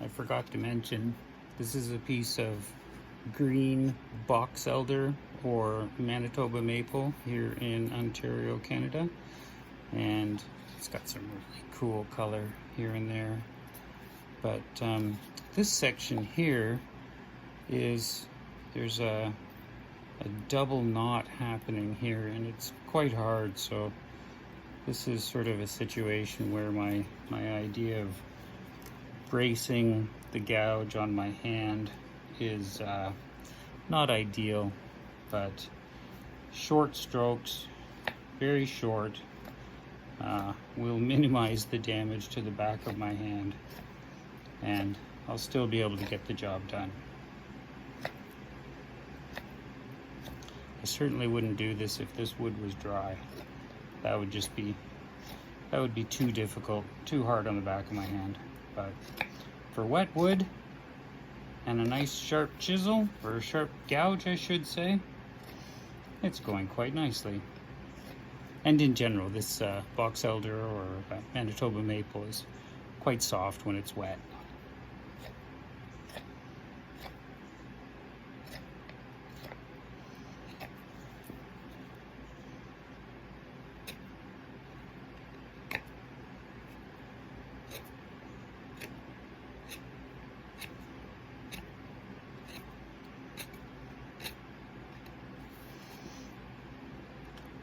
I forgot to mention, this is a piece of green box elder or Manitoba maple here in Ontario, Canada. And it's got some really cool color here and there. But this section here is, there's a double knot happening here, and it's quite hard. So this is sort of a situation where my idea of bracing the gouge on my hand is not ideal, but short strokes, very short, will minimize the damage to the back of my hand, and I'll still be able to get the job done. I certainly wouldn't do this if this wood was dry. That would be too difficult, too hard on the back of my hand. But for wet wood and a nice sharp chisel, or a sharp gouge I should say, it's going quite nicely. And in general, this box elder or Manitoba maple is quite soft when it's wet.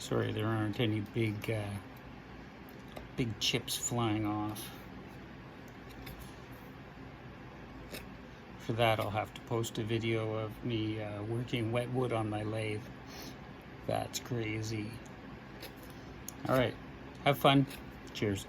Sorry, there aren't any big chips flying off. For that, I'll have to post a video of me working wet wood on my lathe. That's crazy. All right, have fun. Cheers.